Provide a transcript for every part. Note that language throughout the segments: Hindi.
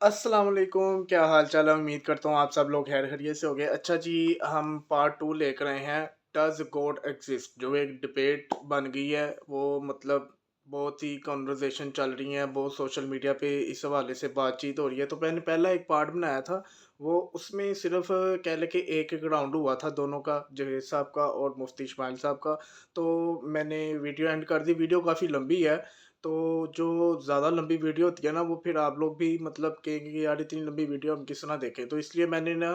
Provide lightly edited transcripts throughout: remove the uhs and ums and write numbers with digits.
अस्सलाम वालेकुम, क्या हाल चाल है? उम्मीद करता हूँ आप सब लोग खैर खैरियत से होंगे। अच्छा जी, हम पार्ट 2 लेकर आए हैं, डज़ गॉड एक्सिस्ट? जो एक डिबेट बन गई है, वो मतलब बहुत ही कन्वर्सेशन चल रही हैं, बहुत सोशल मीडिया पे इस हवाले से बातचीत हो रही है। तो मैंने पहला एक पार्ट बनाया था, वो उसमें सिर्फ़ कह लें कि एक-एक राउंड हुआ था दोनों का, जवेद साहब का और मुफ्ती इस्माइल साहब का। तो मैंने वीडियो एंड कर दी, वीडियो काफ़ी लंबी है। तो जो ज़्यादा लंबी वीडियो होती है ना, वो फिर आप लोग भी मतलब कहेंगे कि यार इतनी लंबी वीडियो हम किस तरह देखें। तो इसलिए मैंने ना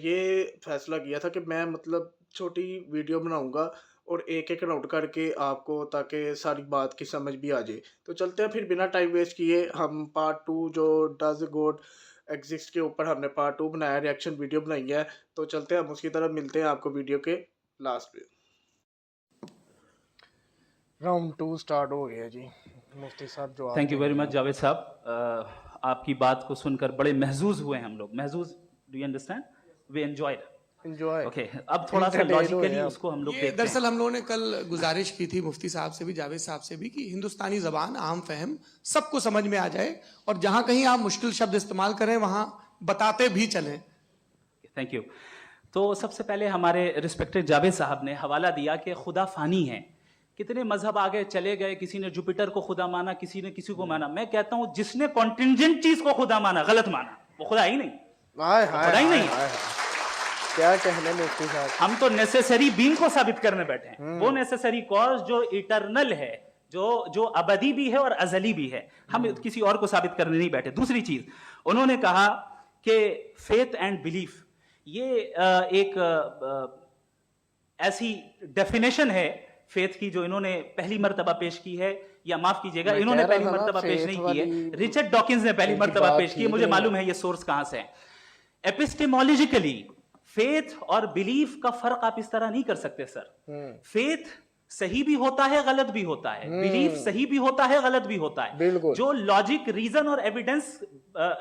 ये फ़ैसला किया था कि मैं मतलब छोटी वीडियो बनाऊँगा और एक-एक राउंड करके आपको, ताकि सारी बात की समझ भी आ जाए। तो चलते हैं फिर बिना टाइम वेस्ट किए, हम पार्ट 2 जो डज़ गॉड एक्सिस्ट के ऊपर हमने पार्ट 2 बनाया, रिएक्शन वीडियो बनाई है। तो चलते हैं, हम उसकी तरफ मिलते हैं आपको वीडियो के लास्ट में। राउंड 2 स्टार्ट हो गया जी। मुफ्ती साहब जवाब थैंक यू वेरी देंगे मच अब। जावेद साहब। आपकी बात को सुनकर बड़े महजूज हुए हम लोग। महजूज, do you understand? We enjoyed. Enjoy, okay, अब थोड़ा सा एंटरटेन हुए लॉजिकली हम। उसको हम लोग ये देखते दरअसल हैं। हम लोगों ने कल गुजारिश की थी मुफ्ती साहब से भी, जावेद साहब से भी, कि हिंदुस्तानी ज़बान आम फहम सबको समझ में आ जाए और जहां कहीं आप मुश्किल शब्द इस्तेमाल करें वहां बताते भी चलें। Thank you. तो सबसे पहले हमारे रिस्पेक्टेड जावेद साहब ने हवाला दिया कि खुदा फानी है। कितने मजहब आगे चले गए, किसी ने जुपिटर को खुदा माना, किसी ने किसी को माना। मैं कहता हूं जिसने कॉन्टिंजेंट चीज को खुदा माना, गलत माना, वो खुदा ही नहीं, हाय वो हाय खुदा ही हाय नहीं है। हाय हाय! क्या कहने मुफ्ती साहब। हम तो नेसेसरी बीइंग को साबित करने बैठे हैं, वो हम्म। नेसेसरी कॉज जो इटरनल है, जो जो अबदी भी है और अजली भी है। हम किसी और को साबित करने नहीं बैठे। दूसरी चीज, उन्होंने कहा कि फेथ एंड बिलीफ, ये एक ऐसी डेफिनेशन है फेथ की जो इन्होंने पहली मर्तबा पेश की है, या माफ कीजिएगा, मैं इन्होंने कह रहा पहली था ना, मर्तबा पेश फेथ नहीं की है, वाली रिचर्ड डॉकिंस ने पहली इनकी मर्तबा बात पेश की है। ठीक मुझे नहीं मालूम है। है ये सोर्स कहां से है। एपिस्टेमोलॉजिकली फेथ और बिलीफ का फर्क आप इस तरह नहीं कर सकते सर। फेथ सही भी होता है, गलत भी होता है। बिलीफ हम्म। सही भी होता है, गलत भी होता है। बिल्कुल। जो लॉजिक, रीजन और एविडेंस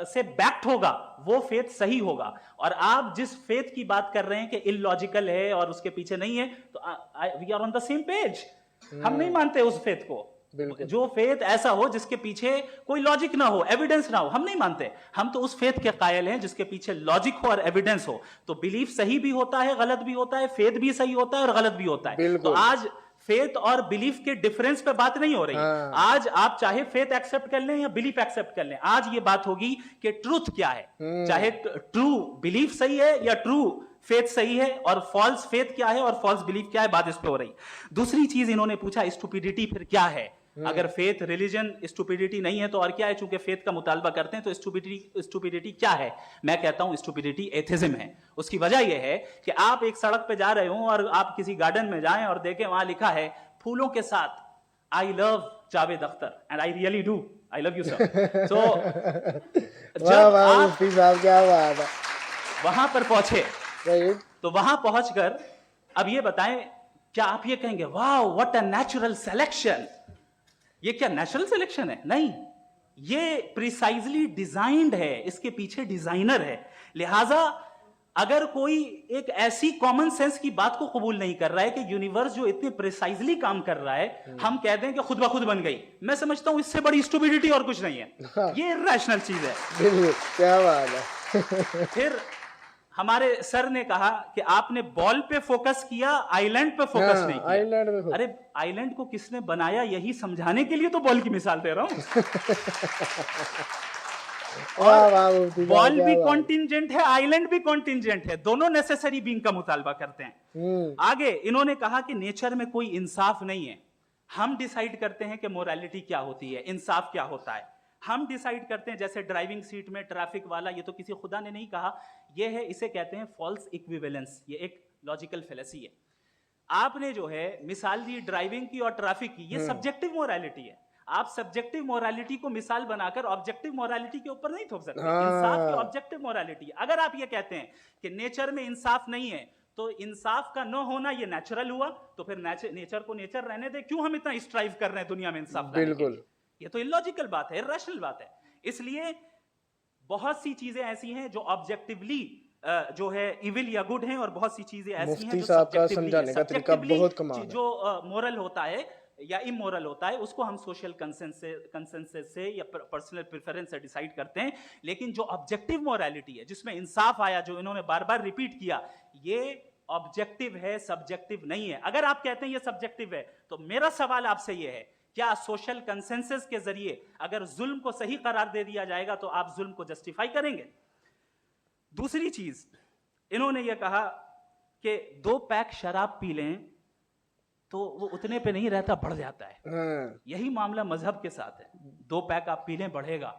से बैक्ड होगा वो फेथ सही होगा। और आप जिस फेथ की बात कर रहे हैं कि इलॉजिकल है और उसके पीछे नहीं है, तो we are on the same page. हम नहीं मानते उस फेथ को। बिल्कुल। जो फेथ ऐसा हो जिसके पीछे कोई लॉजिक ना हो, एविडेंस ना हो, हम नहीं मानते। हम तो उस फेथ के कायल हैं जिसके पीछे लॉजिक हो और एविडेंस हो। तो बिलीफ सही भी होता है, गलत भी होता है, फेथ भी सही होता है और गलत भी होता है। तो बिल्कुल। आज फेथ और बिलीफ के डिफरेंस पे बात नहीं हो रही है। हाँ। आज आप चाहे फेथ एक्सेप्ट कर लें या बिलीफ एक्सेप्ट कर लें, आज ये बात होगी कि ट्रूथ क्या है। चाहे ट्रू बिलीफ सही है या ट्रू फेथ सही है, और फॉल्स फेथ क्या है और फॉल्स बिलीफ क्या है, बात इस पे हो रही। दूसरी चीज इन्होंने पूछा, स्टुपिडिटी फिर क्या है? अगर फेथ रिलीजन स्टुपिडिटी नहीं है तो और क्या है? चूंकि फेथ का मुतालबा करते हैं तो स्टुपिडिटी क्या है? मैं कहता हूं स्टुपिडिटी एथिज्म है। उसकी वजह यह है कि आप एक सड़क पे जा रहे हो और आप किसी गार्डन में जाएं और देखें वहां लिखा है फूलों के साथ, I love Javed Akhtar, and I really do, I love you sir. So वाह जब वाह आप मुफ्ती साहब, क्या बात है। वहां पर पहुंचे, राइट। तो वहां पहुंचकर अब ये बताएं, क्या आप ये कहेंगे वाह व्हाट अ नेचुरल सिलेक्शन? ये क्या नेचुरल सिलेक्शन है? नहीं, ये प्रिसाइजली डिजाइंड है, इसके पीछे डिजाइनर है। लिहाजा अगर कोई एक ऐसी कॉमन सेंस की बात को कबूल नहीं कर रहा है कि यूनिवर्स जो इतने प्रिसाइजली काम कर रहा है, हम कह दें कि खुद ब खुद बन गई, मैं समझता हूं इससे बड़ी स्टुपिडिटी और कुछ नहीं है। हाँ। ये इरैशनल चीज है। बिल्कुल, क्या बात है। फिर हमारे सर ने कहा कि आपने बॉल पे फोकस किया, आइलैंड पे फोकस हाँ, नहीं किया। आइलैंड में अरे आइलैंड को किसने बनाया, यही समझाने के लिए तो बॉल की मिसाल दे रहा हूं। वाह और वाह मुफ्ती साहब, बॉल क्या भी बात है। कॉन्टिंजेंट है, आइलैंड भी कॉन्टिंजेंट है, दोनों नेसेसरी बीइंग का मुतालबा करते हैं। आगे इन्होंने कहा कि नेचर में कोई इंसाफ नहीं है। हम डिसाइड करते हैं कि मोरालिटी क्या होती है, इंसाफ क्या होता है। हम डिसाइड करते हैं, जैसे ड्राइविंग सीट में ट्रैफिक वाला, ये तो किसी खुदा ने नहीं कहा, ये है, इसे कहते हैं फॉल्स इक्विवेलेंस। ये एक लॉजिकल फेलेसी है। आपने जो है मिसाल दी ड्राइविंग की और ट्रैफिक की, ये सब्जेक्टिव मोरालिटी है। आप सब्जेक्टिव मोरालिटी को मिसाल बनाकर ऑब्जेक्टिव मोरालिटी के ऊपर नहीं थोप सकते। इंसाफ की हाँ। ऑब्जेक्टिव मोरालिटी है। अगर आप ये कहते हैं कि नेचर में इंसाफ नहीं है, तो इंसाफ का न होना ये नेचुरल हुआ, तो फिर नेचर को नेचर रहने दे, क्यों हम इतना स्ट्राइव कर रहे हैं दुनिया में इंसाफ लाने के लिए? बिल्कुल। ये तो इलॉजिकल बात है, इरैशनल बात है। इसलिए बहुत सी चीजें ऐसी हैं जो ऑब्जेक्टिवली जो है इविल या गुड हैं, और बहुत सी चीजें ऐसी हैं मुफ्ती जो साहब का सब्जेक्टिवली समझाने का तरीका बहुत कमाल है। जो मोरल होता है, या इमोरल होता है, उसको हम सोशल कंसेंसस से या पर्सनल प्रेफरेंस से डिसाइड करते हैं। लेकिन जो ऑब्जेक्टिव मोरालिटी है, जिसमें इंसाफ आया, जो इन्होंने बार बार रिपीट किया, ये ऑब्जेक्टिव है, सब्जेक्टिव नहीं है। अगर आप कहते हैं ये सब्जेक्टिव है, तो मेरा सवाल आपसे ये है, क्या सोशल कंसेंसस के जरिए अगर जुल्म को सही करार दे दिया जाएगा तो आप जुल्म को जस्टिफाई करेंगे? दूसरी चीज, इन्होंने ये कहा कि 2 पैक शराब पी लें तो वो उतने पे नहीं रहता, बढ़ जाता है। यही मामला मजहब के साथ है। 2 पैक आप पी लें, बढ़ेगा।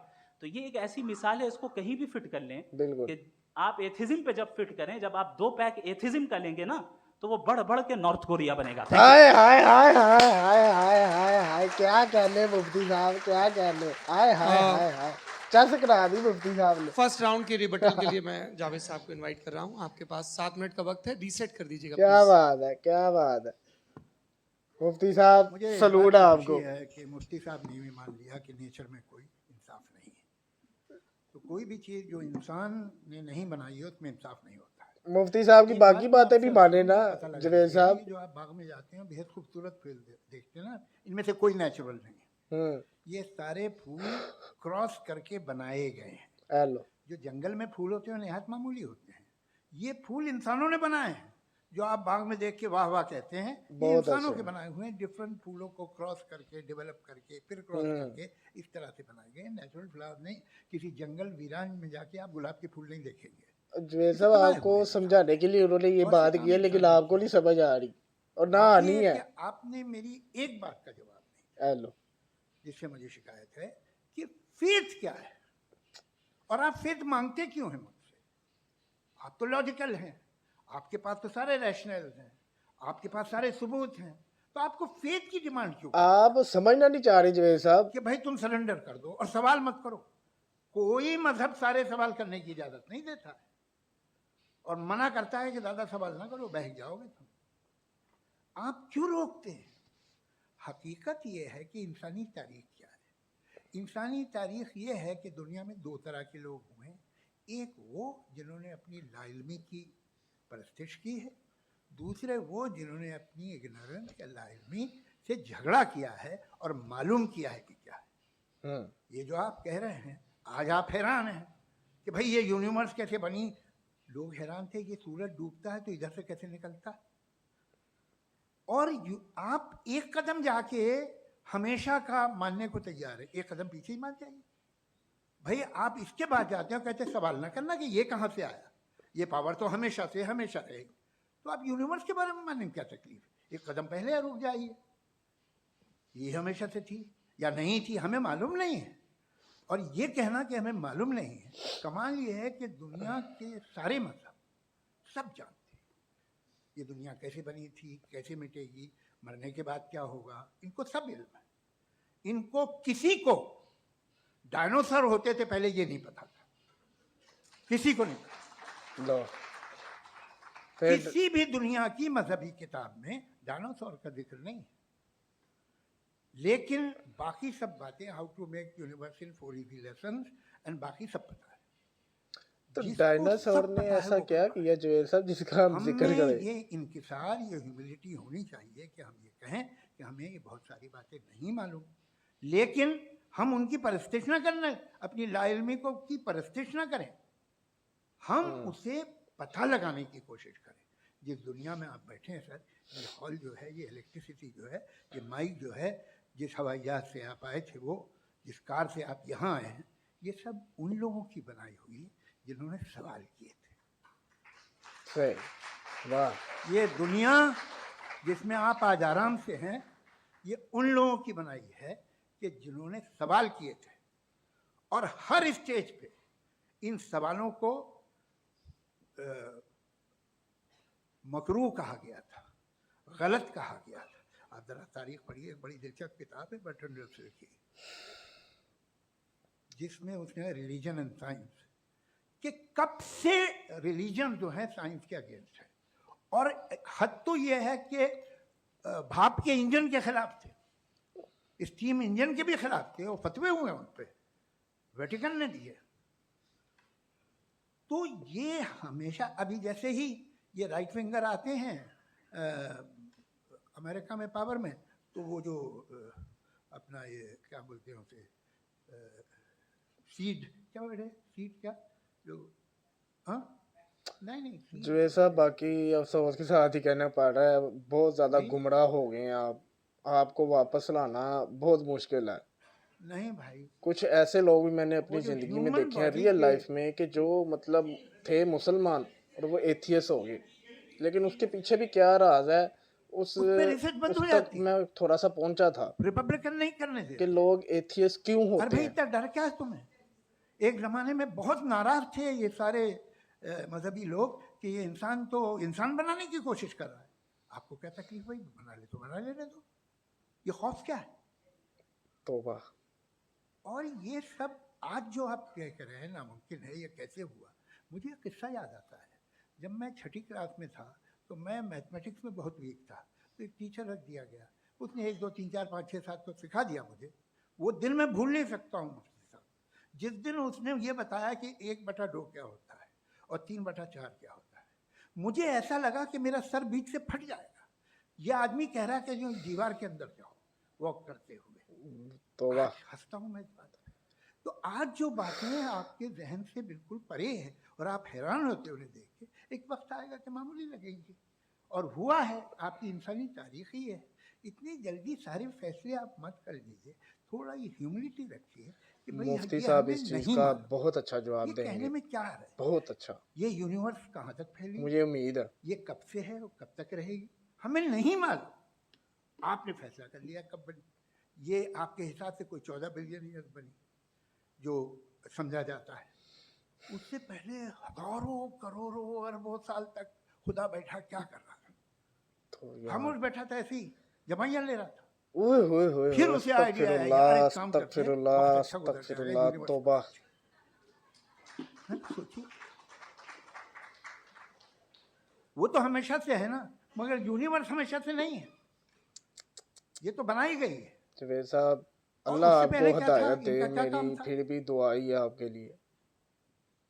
तो ये एक ऐसी मिसाल है, इसको कहीं भी फिट कर लें कि आप एथिज्म पे जब फिट करें, जब आप 2 पैक एथिज्म का लेंगे ना, तो वो बढ़ बढ़ के नॉर्थ कोरिया बनेगा। हाय हाय हाय हाय हाय हाय हाय हाय, क्या कहने मुफ्ती साहब, क्या कहने, हाय हाय हाय हाय, चस करा दी मुफ्ती साहब ने। फर्स्ट राउंड के रिबटल के लिए मैं जावेद साहब को इनवाइट कर रहा हूँ। आपके पास 7 मिनट का वक्त है, रीसेट कर दीजिएगा। क्या बात है, क्या बात है मुफ्ती साहब, मुझे सलूट है आपको। है कि मुफ्ती साहब ने भी मान लिया कि नेचर में कोई इंसाफ नहीं है। तो कोई भी चीज़ जो इंसान ने नहीं बनाई है उसमें इंसाफ नहीं होता है। मुफ्ती साहब की बाकी बातें भी माने ना जवेद साहब। जो आप बाग में जाते हैं बेहद खूबसूरत फूल देखते हैं ना, इनमें से कोई नेचुरल नहीं है। ये सारे फूल क्रॉस करके बनाए गए हैं। जो जंगल में फूल होते हैं निहायत मामूली होते हैं, ये फूल इंसानों ने बनाए हैं। जो आप बाग में देख के वाह वाह कहते हैं, ये इंसानों के बनाए हुए हैं। डिफरेंट फूलों को क्रॉस करके, डेवलप करके, फिर क्रॉस करके इस तरह से बनाए गए। नेचुरल फ्लावर नहीं। किसी जंगल वीरान में जाके आप गुलाब के फूल नहीं देखेंगे। जवेद साहब, आपको समझाने के लिए उन्होंने ये बात की है, लेकिन आपको नहीं समझ आ रही और ना आनी है। आपने मेरी एक बात का जवाब नहीं, जिससे मुझे शिकायत है कि फेथ क्या है और आप फेथ मांगते क्यों हैं मुझसे? आप तो लॉजिकल हैं, आपके पास तो सारे रैशनल हैं, आपके पास सारे सबूत हैं, तो आपको फेथ की डिमांड क्यों? आप समझना नहीं चाह रहे जवेद साहब कि भाई तुम सरेंडर कर दो और सवाल मत करो। कोई मजहब सारे सवाल करने की इजाजत नहीं देता है और मना करता है कि ज्यादा सवाल ना करो, बह जाओगे तुम। आप क्यों रोकते हैं? हकीकत यह है कि इंसानी तारीख क्या है। इंसानी तारीख ये है कि दुनिया में 2 तरह के लोग हुए हैं। एक वो जिन्होंने अपनी लाइल्मी की परस्तिश की है, दूसरे वो जिन्होंने अपनी इग्नोरेंस या लाइल्मी से झगड़ा किया है और मालूम किया है कि क्या है। ये जो आप कह रहे हैं, आज आप हैरान हैं कि भाई ये यूनिवर्स कैसे बनी। लोग हैरान थे कि सूरज डूबता है तो इधर से कैसे निकलता है। और आप एक कदम जाके हमेशा का मानने को तैयार है, एक कदम पीछे ही मान जाइए। भाई आप इसके बाद जाते हो, कहते सवाल ना करना कि ये कहाँ से आया, ये पावर तो हमेशा से हमेशा रहेगी। तो आप यूनिवर्स के बारे में मानने में क्या तकलीफ है? एक कदम पहले रुक जाइए। ये हमेशा से थी या नहीं थी, हमें मालूम नहीं है। और ये कहना कि हमें मालूम नहीं है, कमाल ये है कि दुनिया के सारे मजहब सब जानते हैं ये दुनिया कैसे बनी थी, कैसे मिटेगी, मरने के बाद क्या होगा, इनको सब इल्म है। इनको किसी को डायनासोर होते थे पहले ये नहीं पता था, किसी को नहीं पता। किसी भी दुनिया की मजहबी किताब में डायनासोर का जिक्र नहीं है। लेकिन बाकी सब बातें, how to make universe in 4 easy lessons and बाकी सब पता है। तो डायनासोर ने ऐसा क्या किया जवेद साहब जिसका हम जिक्र करें? ये इंकिसार, ये ह्यूमिलिटी होनी चाहिए कि हम ये कहें कि हमें ये बहुत सारी बातें नहीं मालूम, लेकिन हम उनकी परस्तिश ना करना, अपनी लाइल्मी को की परस्तिश ना करें, हम उसे पता लगाने की कोशिश करें। जिस दुनिया में आप बैठे हैं सर, ये हॉल जो है, ये इलेक्ट्रिसिटी जो है, ये माइक जो है, जिस हवाई जहाज से आप आए थे, वो जिस कार से आप यहाँ आए हैं, ये सब उन लोगों की बनाई हुई जिन्होंने सवाल किए थे। वाह। ये दुनिया जिसमें आप आज आराम से हैं, ये उन लोगों की बनाई है कि जिन्होंने सवाल किए थे। और हर स्टेज पे इन सवालों को मकरूह कहा गया था, गलत कहा गया था। आप जरा तारीख पढ़िए, एक बड़ी दिलचस्प किताब है बर्ट्रैंड रसेल की, जिसमें उसने रिलीजन एंड साइंस कि कब से रिलीजन जो है साइंस के अगेंस्ट है। और हद तो ये है कि भाप के इंजन के खिलाफ थे, स्टीम इंजन के भी खिलाफ थे, और फतवे हुए उन पे, वेटिकन ने दिए। तो ये हमेशा, अभी जैसे ही ये राइट विंगर आते हैं अमेरिका में पावर में, तो वो जो अपना ये क्या बोलते हैं उसे, सीड क्या बोले, सीड क्या जो, हाँ नहीं नहीं seed, जो ऐसा बाकी अफसोस के साथ ही कहना पड़ रहा है, बहुत ज़्यादा नहीं। गुमराह हो गए हैं आप, आपको वापस लाना बहुत मुश्किल है। नहीं भाई, कुछ ऐसे लोग भी मैंने अपनी वो जो ज़िंदगी में human देखे हैं body रियल के- लाइफ में कि जो मतलब थे मुसलमान और वो एथियस हो गए, लेकिन उसके पीछे भी क्या राज है उस पे रिसर्च बंद उस हो तक जाती, मैं थोड़ा सा पहुंचा था रिपब्लिकन नहीं करने कि देते। लोग एथियस क्यों अरे होते भाई हैं। इतना डर क्या है तुम्हें? एक जमाने में बहुत नाराज थे ये सारे मजहबी लोग कि ये इंसान तो इंसान बनाने की कोशिश कर रहा है। आपको क्या तकलीफ भाई, बना ले तो बना लेने दो, ये खौफ क्या है? तौबा। और ये सब आज जो आप कह रहे हैं नामुमकिन है, ये कैसे हुआ? मुझे एक किस्सा याद आता है। जब मैं छठी क्लास में था तो मैं मैथमेटिक्स में बहुत वीक था, तो एक टीचर रख दिया गया, उसने 1 2 3 4 5 6 7 को सिखा दिया मुझे। वो दिन मैं भूल नहीं सकता हूँ मुफ्ती साहब, जिस दिन उसने ये बताया कि 1/2 क्या होता है और 3/4 क्या होता है, मुझे ऐसा लगा कि मेरा सर बीच से फट जाएगा। ये आदमी कह रहा है कि जो दीवार के अंदर जाओ वॉक करते हुए। तौबा। आज हंसता हूँ मैं इस बात पे। तो आज जो बातें आपके जहन से बिल्कुल परे हैं और आप हैरान होते हो उन्हें देख के, एक वक्त आएगा कि मामूली लगेंगे। और हुआ है, आपकी इंसानी तारीख ही है। इतनी जल्दी सारे फैसले आप मत कर लीजिए, थोड़ा ये ह्यूमिलिटी रखिए कि भाई मुफ्ती ये साहब हमें इस चीज़ नहीं का मालूम। बहुत अच्छा ये जवाब कहने देंगे, में क्या है? बहुत अच्छा। ये यूनिवर्स कहाँ तक फैली, मुझे उम्मीद है। ये कब से है और कब तक रहेगी, हमें नहीं मालूम। आपने फैसला कर लिया कब बनी। ये आपके हिसाब से कोई 14 बिलियन ईयर्स बनी जो समझा जाता है। उससे पहले हजारों करोड़ों अरबों साल तक खुदा बैठा क्या कर रहा था? तो खामोश बैठा था, ऐसी जमाइयाँ ले रहा था। ओए होए होए फिर होए, उसे आइडिया आया, यार एक काम करते हैं, वक्त अच्छा गुजर जाएगा, अस्तगफिरुल्लाह, यूनिवर्स तौबा। हैं, सोचिए। वो तो हमेशा से है ना, मगर यूनिवर्स हमेशा से नहीं है, ये तो बनाई गई है। जवेद साहब, और अल्लाह उससे पहले आपको क्या था, हिदायत दे, इनका क्या काम मेरी था? फिर भी दुआ ही है आपके लिए।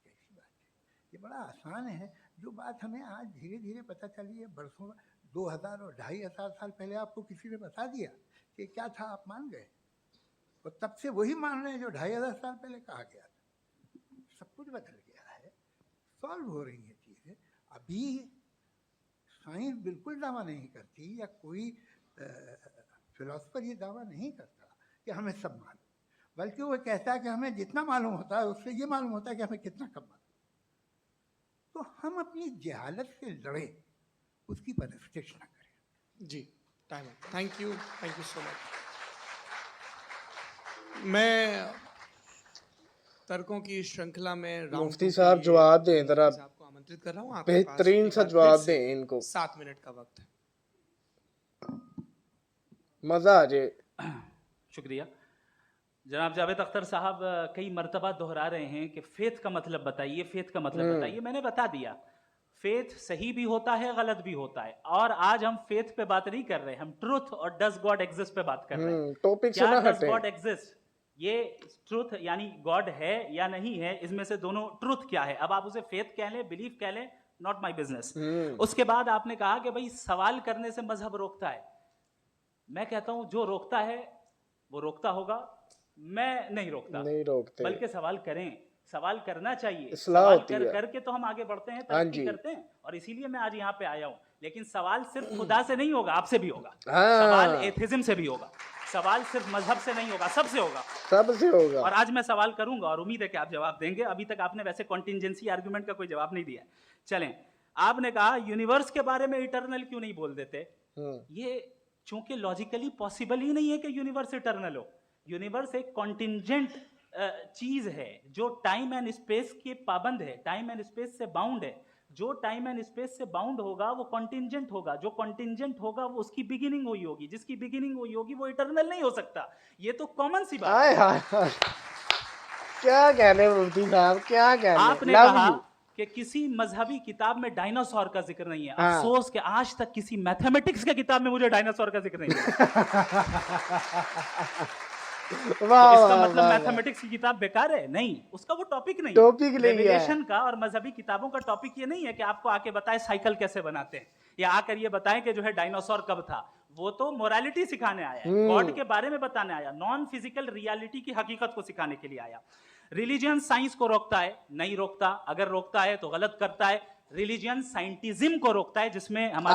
कैसी बात है, ये बड़ा आसान है। जो बात हमें आज धीरे धीरे पता चली है, बरसों 2000 और 2500 साल पहले आपको किसी ने बता दिया कि क्या था, आप मान गए, और तब से वही मान रहे हैं जो 2500 साल पहले कहा गया था। सब कुछ बदल गया है, सॉल्व हो रही हैं चीज़ें। अभी साइंस बिल्कुल दावा नहीं करती, या कोई फिलोसफर ये दावा नहीं करता कि हमें सब मालूम, बल्कि वो कहता है कि हमें जितना मालूम होता है उससे ये मालूम होता है कि हमें कितना कम मालूम। तो हम अपनी जहालत से लड़े, उसकी परस्तिश न करें। जी, टाइम है। Thank you so much. मैं तर्कों की श्रृंखला में राउंड मुफ्ती 2 के साहब लिए जवाब दें जरा, मुफ्ती साहब को आमंत्रित कर रहा हूँ। आपके पास बेहतरीन एक सा बार जवाब फिर से दें इनको, 7 मिनट का वक्त है। मजा आ जाए। शुक्रिया जनाब जावेद अख्तर साहब। कई मर्तबा दोहरा रहे हैं कि फेथ का मतलब बताइए, फेथ का मतलब बताइए। मैंने बता दिया, फेथ सही भी होता है, गलत भी होता है। और आज हम फेथ पे बात नहीं कर रहे, हम ट्रुथ और डज गॉड एग्जिस्ट पे बात कर रहे हैं। टॉपिक से क्या ना डज हटें। गॉड एग्जिस्ट, ये ट्रुथ यानी गॉड है या नहीं है, इसमें से दोनों ट्रुथ क्या है। अब आप उसे फेथ कह लें, बिलीफ कह लें, नॉट माई बिजनेस। उसके बाद आपने कहा कि भाई सवाल करने से मजहब रोकता है। मैं कहता हूं जो रोकता है वो रोकता होगा, मैं नहीं रोकता, नहीं रोकते, बल्कि सवाल करें, सवाल करना चाहिए। इस्लाह सवाल होती कर है। करके तो हम आगे बढ़ते हैं, हाँ तरक्की जी। करते हैं, और इसीलिए मैं आज यहाँ पे आया हूँ। लेकिन सवाल सिर्फ खुदा से नहीं होगा, आपसे भी होगा। हाँ। सवाल एथिज्म से भी होगा, सवाल सिर्फ मजहब से नहीं होगा, सबसे होगा। सबसे होगा। और आज मैं सवाल करूंगा और उम्मीद है कि आप जवाब देंगे। अभी तक आपने वैसे कॉन्टिंजेंसी आर्गुमेंट का कोई जवाब नहीं दिया। चलें, आपने कहा यूनिवर्स के बारे में इटर्नल क्यों नहीं बोल देते। ये चूंकि लॉजिकली पॉसिबल ही नहीं है कि यूनिवर्स इटर्नल हो। यूनिवर्स एक कॉन्टिंजेंट चीज है जो टाइम एंड स्पेस के पाबंद है, टाइम एंड स्पेस से बाउंड है। जो टाइम एंड स्पेस से बाउंड होगा वो कॉन्टिंजेंट होगा, जो कॉन्टिंजेंट होगा वो उसकी बिगिनिंग हुई होगी, जिसकी बिगिनिंग हुई होगी वो इटर्नल नहीं हो सकता। ये तो कॉमन सी बात है। हाय क्या कहने मुफ्ती साहब, क्या कहने। आपने कहा कि किसी मजहबी किताब में डायनासोर का जिक्र नहीं है। हाँ। अफसोस कि आज तक किसी मैथमेटिक्स के किताब में मुझे डायनासोर का जिक्र नहीं है। तो इसका मतलब मैथमेटिक्स की किताब बेकार है? नहीं, उसका वो टॉपिक नहीं। टॉपिक नहीं है। रेवलेशन का और मजहबी किताबों का टॉपिक ये नहीं है कि आपको आके बताए साइकिल कैसे बनाते हैं, या आकर ये बताएं कि जो है डायनासोर कब था। वो तो मोरालिटी सिखाने आया है, गॉड के बारे में बताने आया, नॉन फिजिकल रियलिटी की हकीकत को सिखाने के लिए आया। रिलीजियन साइंस को रोकता है? नहीं रोकता, अगर रोकता है तो गलत करता है। रिलीजियन साइंटिज्म को रोकता है, जिसमें हमारे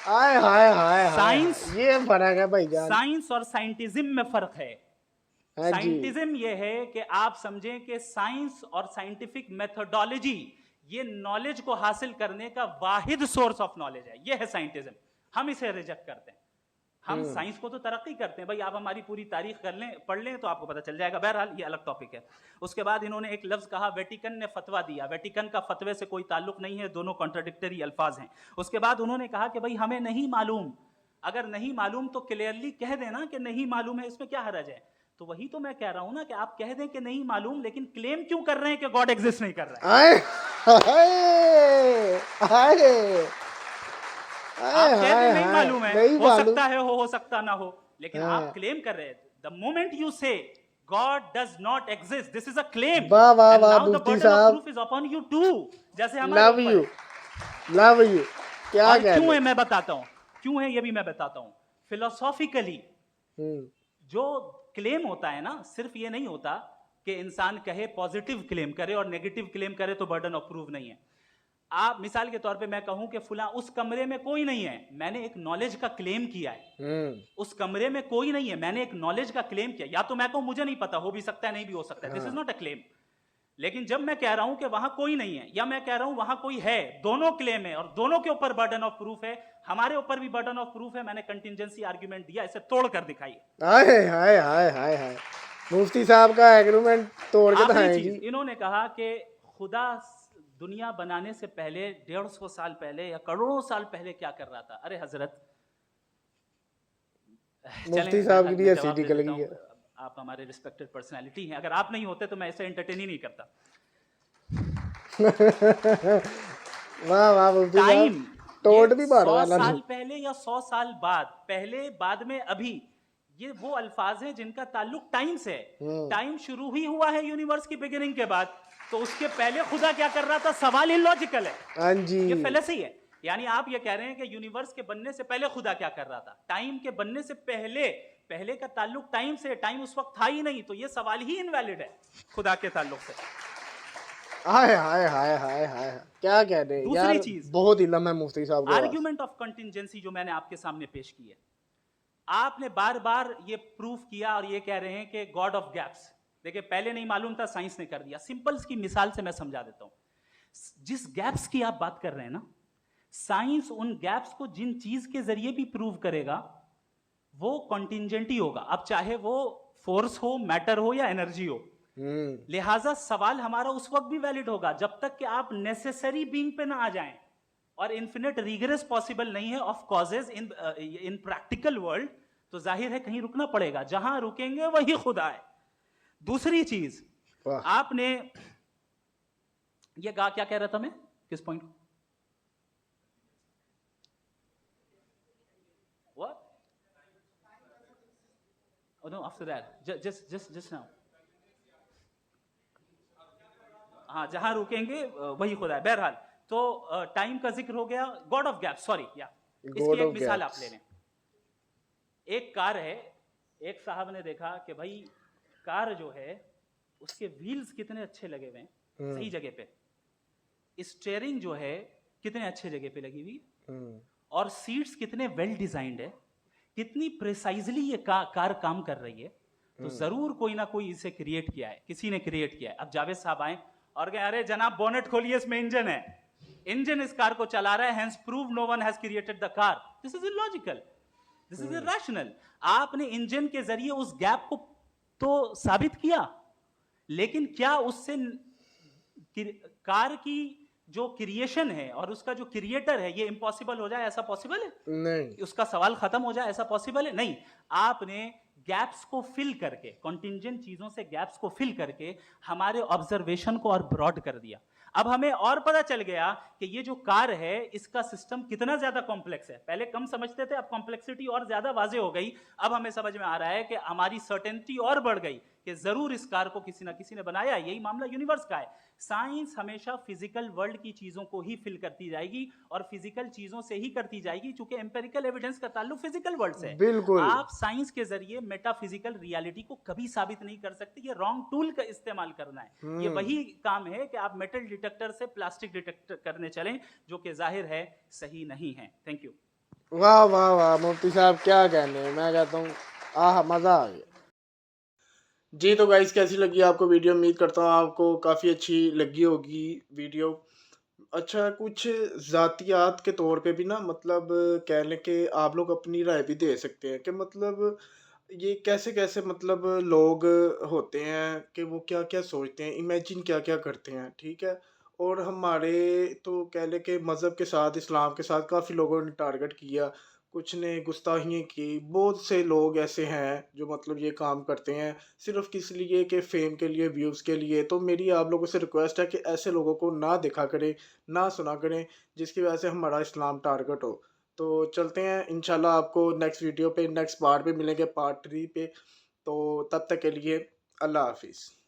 हाय हाय हाय साइंस, ये फर्क है भाईजान। साइंस और साइंटिज्म में फर्क है। हाँ जी। साइंटिज्म ये है कि आप समझें कि साइंस और साइंटिफिक मेथोडोलॉजी ये नॉलेज को हासिल करने का वाहिद सोर्स ऑफ नॉलेज है, ये है साइंटिज्म। हम इसे रिजेक्ट करते हैं। हम साइंस को तो तरक्की करते हैं, भाई आप हमारी पूरी तारीख कर लें, पढ़ लें तो आपको पता चल जाएगा। बहरहाल ये अलग टॉपिक है। उसके बाद इन्होंने एक लफ्ज कहा, वेटिकन ने फतवा दिया। वेटिकन का फतवे से कोई ताल्लुक नहीं है, दोनों कॉन्ट्राडिक्टरी अल्फाज हैं। उसके बाद उन्होंने कहा कि भाई हमें नहीं मालूम, अगर नहीं मालूम तो क्लियरली कह देना कि नहीं मालूम है, इसमें क्या हरज है। तो वही तो मैं कह रहा हूं ना कि आप कह दें कि नहीं मालूम, लेकिन क्लेम क्यों कर रहे हैं कि गॉड एग्जिस्ट नहीं कर रहा है। आप कह दें नहीं मालूम है, हो सकता है हो सकता ना हो, लेकिन आप क्लेम कर रहे हैं। द मोमेंट यू से God does not exist, this is a claim, वाह वाह and वाह now the Mufti burden of साहब, proof is upon you too, जैसे हमारे लव ऊपर यू है। Love you. क्या और कह क्यों रहे है मैं बताता हूं, क्यों है ये भी मैं बताता हूं। फिलोसॉफिकली जो क्लेम होता है ना, सिर्फ ये नहीं होता कि इंसान कहे पॉजिटिव क्लेम करे और नेगेटिव क्लेम करे तो बर्डन ऑफ प्रूफ नहीं है। आप मिसाल के तौर पे मैं कहूं कि फुला उस कमरे में कोई नहीं है, मैंने एक नॉलेज का क्लेम किया है। उस कमरे में कोई नहीं है, मैंने एक नॉलेज का क्लेम किया। या तो मैं कहूं मुझे नहीं पता, हो भी सकता है नहीं भी हो सकता है, this is not a claim. लेकिन जब मैं कह रहा हूं कि वहां कोई नहीं है, या मैं कह रहा हूं वहां कोई है, दोनों क्लेम है और दोनों के ऊपर बर्डन ऑफ प्रूफ है। हमारे ऊपर भी बर्डन ऑफ प्रूफ है, मैंने कंटिजेंसी आर्ग्यूमेंट दिया, इसे तोड़ कर दिखाइए। हाय हाय हाय हाय हाय, मुफ्ती साहब का एग्रीमेंट तोड़ के आखिरी दिखाएं चीज, जी। इन्होंने कहा कि खुदा दुनिया बनाने से पहले 150 साल पहले या करोड़ों साल पहले क्या कर रहा था। अरे हजरत, मुफ्ती साहब की भी हंसी निकल गई है। आप हमारे रिस्पेक्टेड पर्सनालिटी हैं, अगर आप नहीं होते तो मैं ऐसे एंटरटेन ही नहीं करता। वाह वाह मुफ्ती टाइम साहब, तोड़ भी बाढ़ 100 वाला साल नहीं। पहले या 100 साल बाद, पहले बाद में अभी, ये वो अल्फाज हैं जिनका ताल्लुक टाइम से है। टाइम शुरू ही हुआ है यूनिवर्स की बिगिनिंग के बाद, तो उसके पहले खुदा क्या कर रहा था, सवाल इलॉजिकल है। हाँ जी, ये फेलेसी है। यानी आप ये कह रहे हैं कि यूनिवर्स के बनने से पहले खुदा क्या कर रहा था, टाइम के बनने से पहले, पहले का ताल्लुक टाइम से, टाइम उस वक्त था ही नहीं, तो ये सवाल ही इनवैलिड है खुदा के ताल्लुक से। हाय हाय हाय हाय हाय, क्या कह रहे हैं दूसरी यार, चीज, बहुत इल्म है मुफ्ती साहब के। आर्ग्यूमेंट ऑफ कंटिजेंसी जो मैंने आपके सामने पेश की है, आपने बार बार ये प्रूफ किया और ये कह रहे हैं कि गॉड ऑफ गैप्स। देखिए पहले नहीं मालूम था, साइंस ने कर दिया। सिंपल्स की मिसाल से मैं समझा देता हूं। जिस गैप्स की आप बात कर रहे हैं ना, साइंस उन गैप्स को जिन चीज के जरिए भी प्रूव करेगा वो कॉन्टिंजेंट ही होगा, अब चाहे वो फोर्स हो, मैटर हो या एनर्जी हो। लिहाजा सवाल हमारा उस वक्त भी वैलिड होगा जब तक कि आप नेसेसरी बीइंग पे ना आ जाएं, और इन्फिनिट रिगरेस पॉसिबल नहीं है of causes in practical world, तो जाहिर है कहीं रुकना पड़ेगा, जहां रुकेंगे वही खुदा है। दूसरी चीज, आपने ये गा, क्या कह रहा था मैं, किस पॉइंट को? What? Oh no, after that, just now. हाँ, जहां रुकेंगे वही खुदा है। बहरहाल, तो टाइम का जिक्र हो गया, गॉड ऑफ गैप, सॉरी, या इसकी एक मिसाल आप ले लें। एक कार है, एक साहब ने देखा कि भाई कार जो है उसके व्हील्स कितने अच्छे लगे हुए हैं, सही जगह पे, स्टीयरिंग जो है कितने अच्छे जगह पे लगी हुई, और सीट्स कितने वेल डिजाइंड है, कितनी प्रिसाइजली ये कार काम कर रही है, तो जरूर कोई ना कोई इसे क्रिएट किया है, किसी ने क्रिएट किया है। अब जावेद साहब आए और कहे अरे जनाब बोनेट खोलिए, इसमें इंजन है, इंजन इस कार को चला रहा है, hence prove no one has created the car. This is illogical, this is irrational. आपने इंजन के जरिए उस गैप को तो साबित किया, लेकिन क्या उससे कार की जो क्रिएशन है और उसका जो क्रिएटर है ये इम्पॉसिबल हो जाए, ऐसा पॉसिबल है? नहीं। उसका सवाल खत्म हो जाए, ऐसा पॉसिबल है? नहीं। आपने गैप्स को फिल करके, कॉन्टिंजेंट चीजों से गैप्स को फिल करके हमारे ऑब्जर्वेशन को और ब्रॉड कर दिया। अब हमें और पता चल गया कि ये जो कार है इसका सिस्टम कितना ज्यादा कॉम्प्लेक्स है। पहले कम समझते थे, अब कॉम्प्लेक्सिटी और ज्यादा वाजे हो गई। अब हमें समझ में आ रहा है कि हमारी सर्टेनिटी और बढ़ गई कि जरूर इस कार को किसी ना किसी ने बनाया, यही मामला यूनिवर्स का है। साइंस हमेशा फिजिकल वर्ल्ड की चीजों को ही फिल करती जाएगी और फिजिकल चीजों से ही करती जाएगी, क्योंकि एम्पेरिकल एविडेंस का ताल्लुक फिजिकल वर्ल्ड से है। बिल्कुल। आप साइंस के जरिए मेटाफिजिकल रियलिटी को कभी साबित नहीं कर सकते, ये रॉन्ग टूल का इस्तेमाल करना है। ये वही काम है कि आप मेटल डिटेक्टर से प्लास्टिक डिटेक्टर करने चलें, जो कि जाहिर है सही नहीं है। Thank you. वाह वाह वाह मुफ्ती साहब, क्या कहने, मैं कहता हूँ आह मज़ा आ गया। जी तो गाइस, कैसी लगी आपको वीडियो? उम्मीद करता हूँ आपको काफ़ी अच्छी लगी होगी वीडियो। अच्छा, कुछ ज़ातियात के तौर पे भी ना, मतलब कह लें कि आप लोग अपनी राय भी दे सकते हैं कि मतलब ये कैसे-कैसे मतलब लोग होते हैं कि वो क्या-क्या सोचते हैं, इमेजिन क्या-क्या करते हैं, ठीक है? और हमारे तो कह लें कि मज़हब के साथ, इस्लाम के साथ काफ़ी लोगों ने टारगेट किया, कुछ ने गुस्ताखियाँ की। बहुत से लोग ऐसे हैं जो मतलब ये काम करते हैं सिर्फ़ किस लिए कि फ़ेम के लिए, व्यूज़ के लिए। तो मेरी आप लोगों से रिक्वेस्ट है कि ऐसे लोगों को ना देखा करें, ना सुना करें, जिसकी वजह से हमारा इस्लाम टारगेट हो। तो चलते हैं, इंशाल्लाह आपको नेक्स्ट वीडियो पे, नेक्स्ट पार्ट पे मिलेंगे, पार्ट 3 पे। तो तब तक के लिए अल्लाह हाफ़िज़।